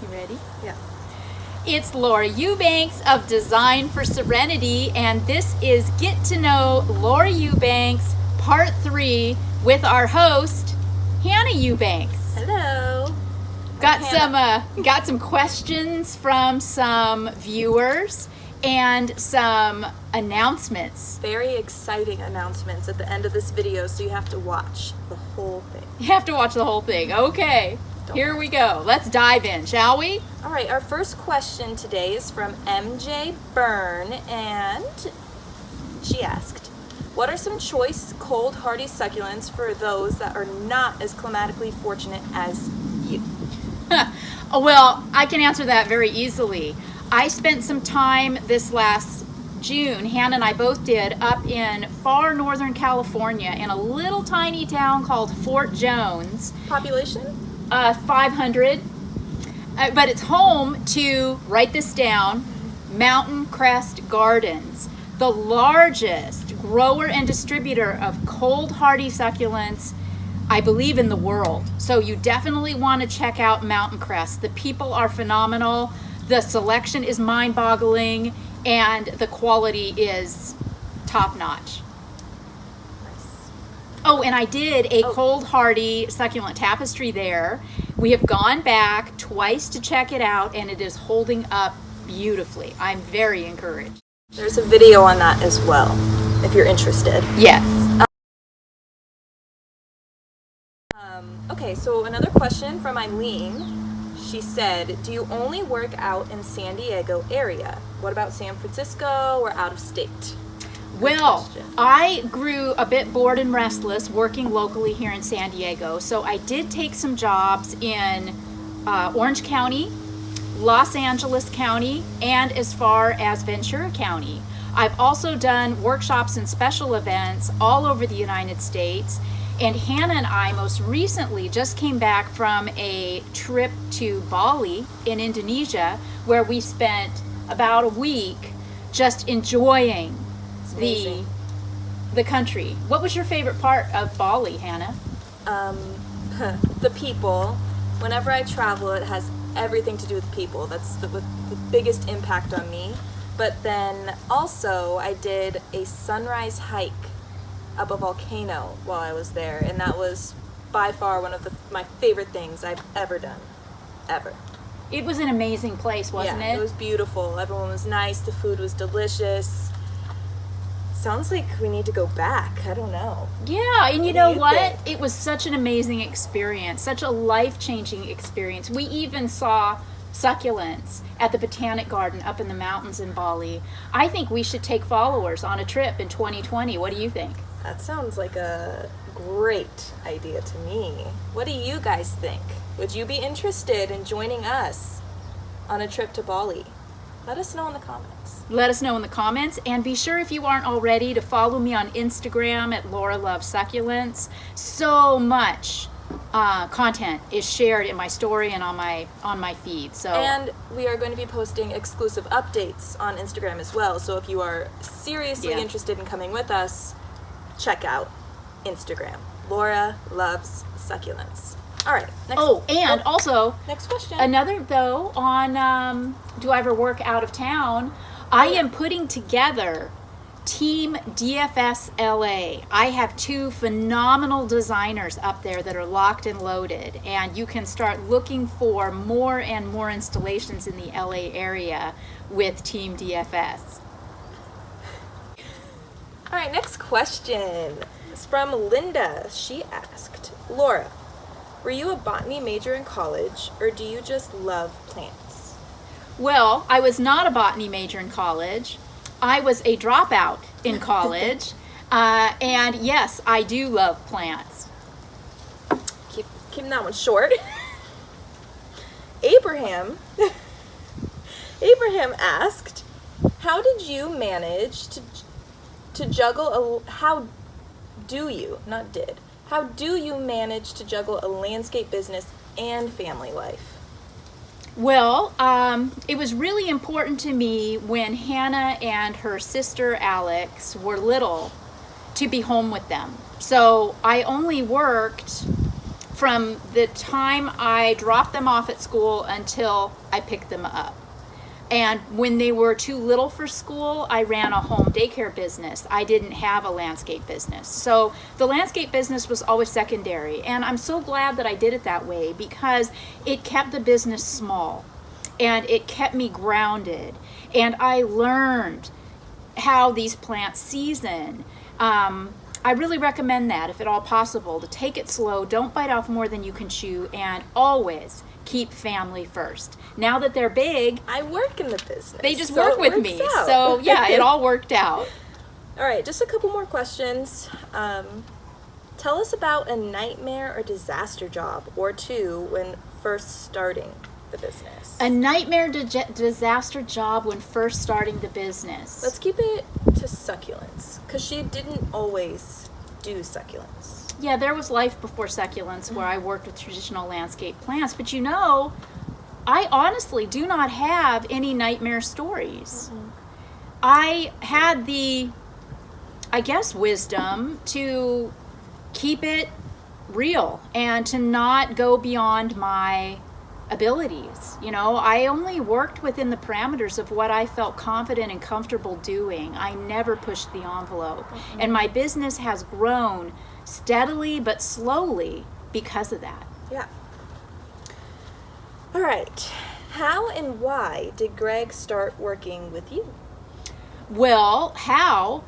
You ready? Yeah. It's Laura Eubanks of Design for Serenity, and this is Get to Know Laura Eubanks, Part 3, with our host, Hannah Eubanks. Hello. Got some questions from some viewers and some announcements. Very exciting announcements at the end of this video, so you have to watch the whole thing. You have to watch the whole thing. Okay, here we go. Let's dive in, shall we? All right, our first question today is from MJ Byrne, and she asked, what are some choice cold hardy succulents for those that are not as climatically fortunate as you? Well, I can answer that very easily. I spent some time this last June, Hannah and I both did, up in far northern California in a little tiny town called Fort Jones. Population? 500. But it's home to, write this down, Mountain Crest Gardens, the largest grower and distributor of cold hardy succulents, I believe, in the world. So you definitely want to check out Mountain Crest. The people are phenomenal. The selection is mind-boggling, and the quality is top-notch. Nice. Oh, and I did a cold hardy succulent tapestry there. We have gone back twice to check it out, and it is holding up beautifully. I'm very encouraged. There's a video on that as well, if you're interested. Yes. Okay, so another question from Eileen. She said, do you only work out in San Diego area? What about San Francisco or out of state? Well, I grew a bit bored and restless working locally here in San Diego, so I did take some jobs in Orange County, Los Angeles County, and as far as Ventura County. I've also done workshops and special events all over the United States. And Hannah and I most recently just came back from a trip to Bali in Indonesia, where we spent about a week just enjoying the country. What was your favorite part of Bali, Hannah? The people. Whenever I travel, it has everything to do with people. That's the biggest impact on me. But then also I did a sunrise hike up a volcano while I was there, and that was by far one of my favorite things I've ever done. Ever. It was an amazing place, wasn't it? It was beautiful. Everyone was nice. The food was delicious. Sounds like we need to go back. I don't know. Yeah, and you know what? think? It was such an amazing experience, such a life-changing experience. We even saw succulents at the Botanic Garden up in the mountains in Bali. I think we should take followers on a trip in 2020. What do you think? That sounds like a great idea to me. What do you guys think? Would you be interested in joining us on a trip to Bali? Let us know in the comments. Let us know in the comments, and be sure, if you aren't already, to follow me on Instagram at Laura Loves Succulents. So much content is shared in my story and on my feed. And we are going to be posting exclusive updates on Instagram as well. So if you are seriously interested in coming with us, check out Instagram. Laura Loves Succulents. All right. Also, next question. Another, though, on do I ever work out of town? I am putting together Team DFS LA. I have 2 phenomenal designers up there that are locked and loaded, and you can start looking for more and more installations in the LA area with Team DFS. All right, next question. It's from Linda. She asked, Laura, were you a botany major in college, or do you just love plants? Well, I was not a botany major in college. I was a dropout in college. And yes, I do love plants. Keeping that one short. Abraham asked, how did you manage to juggle how do you manage to juggle a landscape business and family life? Well, it was really important to me when Hannah and her sister Alex were little to be home with them. So I only worked from the time I dropped them off at school until I picked them up. And when they were too little for school, I ran a home daycare business. I didn't have a landscape business. So the landscape business was always secondary. And I'm so glad that I did it that way, because it kept the business small and it kept me grounded. And I learned how these plants season. I really recommend that, if at all possible, to take it slow, don't bite off more than you can chew, and always keep family first. Now that they're big, I work in the business. they just so work it with works me. out. So yeah, it all worked out. All right, just a couple more questions. Tell us about a nightmare or disaster job or two when first starting the business. A nightmare disaster job when first starting the business. Let's keep it to succulents, because she didn't always do succulents. Yeah, there was life before succulents where I worked with traditional landscape plants, but you know, I honestly do not have any nightmare stories. I had the, I guess, wisdom to keep it real and to not go beyond my abilities. You know, I only worked within the parameters of what I felt confident and comfortable doing. I never pushed the envelope. And my business has grown steadily but slowly because of that. Yeah. All right. How and why did Greg start working with you? Well, how?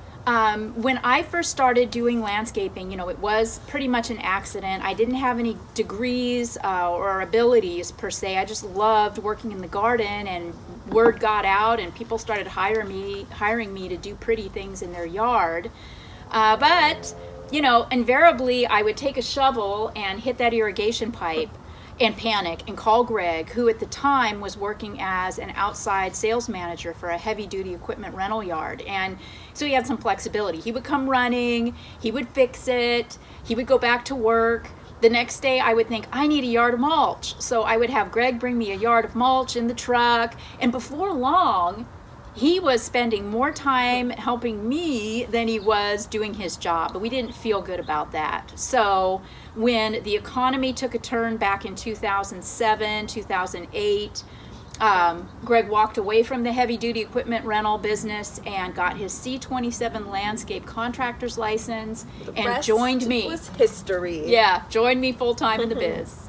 When I first started doing landscaping, you know, it was pretty much an accident. I didn't have any degrees or abilities per se. I just loved working in the garden, and word got out and people started hiring me to do pretty things in their yard. But, you know, invariably I would take a shovel and hit that irrigation pipe and panic and call Greg, who at the time was working as an outside sales manager for a heavy duty equipment rental yard. And so he had some flexibility. He would come running, he would fix it, he would go back to work. The next day I would think, I need a yard of mulch. So I would have Greg bring me a yard of mulch in the truck. And before long, he was spending more time helping me than he was doing his job, but we didn't feel good about that. So when the economy took a turn back in 2007, 2008, Greg walked away from the heavy-duty equipment rental business and got his C27 landscape contractor's license and joined me. Was history. Yeah, joined me full-time in the biz.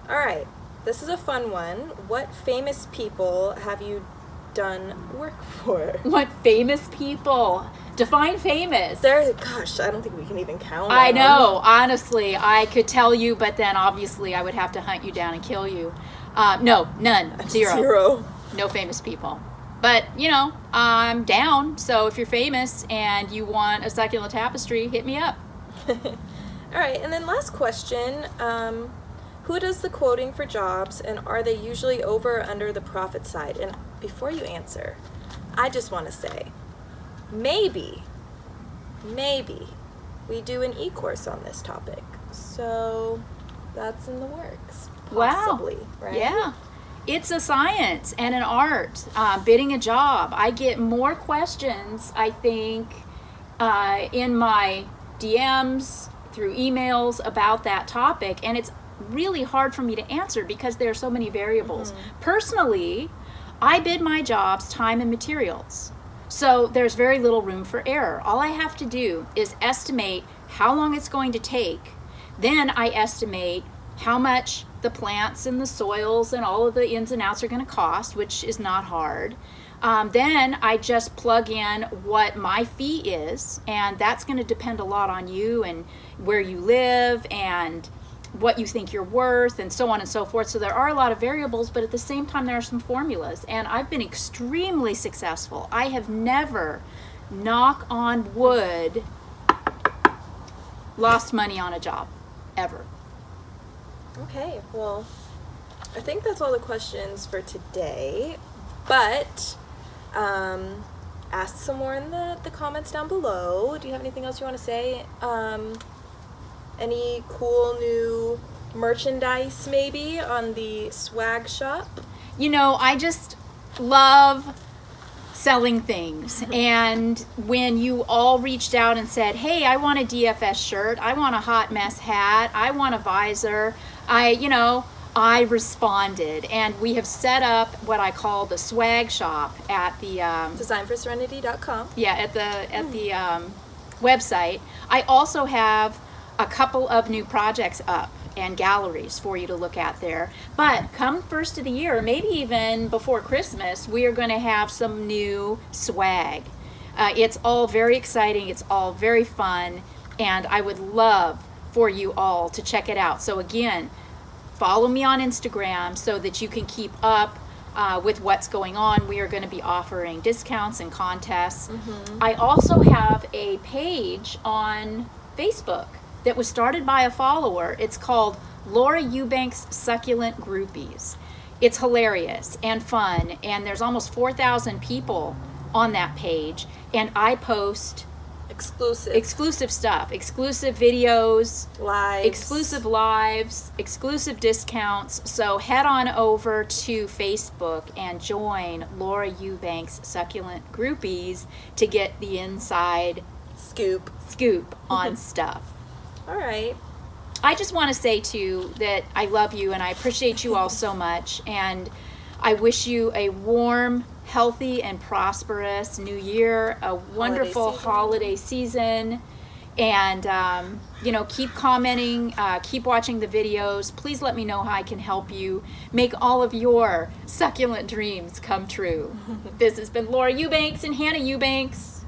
All right, this is a fun one. What famous people have you done work for? What famous people? Define famous. Gosh, I don't think we can even count. I know, honestly, I could tell you, but then obviously I would have to hunt you down and kill you. No, none. Zero. No famous people. But, you know, I'm down. So if you're famous and you want a succulent tapestry, hit me up. All right, and then last question. Who does the quoting for jobs, and are they usually over or under the profit side? And before you answer, I just want to say, maybe we do an e-course on this topic. So that's in the works. Possibly, wow. Right? Yeah. It's a science and an art, bidding a job. I get more questions, I think, in my DMs, through emails about that topic, and it's really hard for me to answer because there are so many variables. Personally, I bid my jobs time and materials. So there's very little room for error. All I have to do is estimate how long it's going to take. Then I estimate how much the plants and the soils and all of the ins and outs are going to cost, which is not hard. Then I just plug in what my fee is, and that's going to depend a lot on you and where you live and what you think you're worth and so on and so forth. So there are a lot of variables, but at the same time there are some formulas, and I've been extremely successful. I have never, knock on wood, lost money on a job, ever. Okay, well, I think that's all the questions for today, but ask some more in the comments down below. Do you have anything else you want to say? Any cool new merchandise maybe on the swag shop? You know, I just love selling things. And when you all reached out and said, hey, I want a DFS shirt, I want a hot mess hat, I want a visor, I responded, and we have set up what I call the swag shop at the designforserenity.com. at the website. I also have a couple of new projects up and galleries for you to look at there. But come first of the year, maybe even before Christmas, we are going to have some new swag. It's all very exciting. It's all very fun, and I would love for you all to check it out. So again, follow me on Instagram so that you can keep up with what's going on. We are going to be offering discounts and contests. I also have a page on Facebook that was started by a follower. It's called Laura Eubanks Succulent Groupies. It's hilarious and fun, and there's almost 4,000 people on that page, and I post exclusive stuff, exclusive videos, exclusive lives, exclusive discounts. So head on over to Facebook and join Laura Eubanks Succulent Groupies to get the inside scoop on stuff. All right. I just want to say too that I love you and I appreciate you all so much, and I wish you a warm, healthy, and prosperous new year, a wonderful holiday season, and keep commenting, keep watching the videos. Please let me know how I can help you make all of your succulent dreams come true. This has been Laura Eubanks and Hannah Eubanks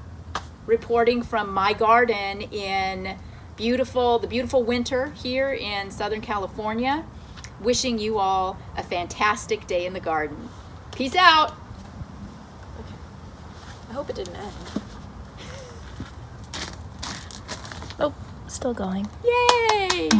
reporting from my garden in the beautiful winter here in Southern California. Wishing you all a fantastic day in the garden. Peace out. Okay. I hope it didn't end. Oh, still going. Yay!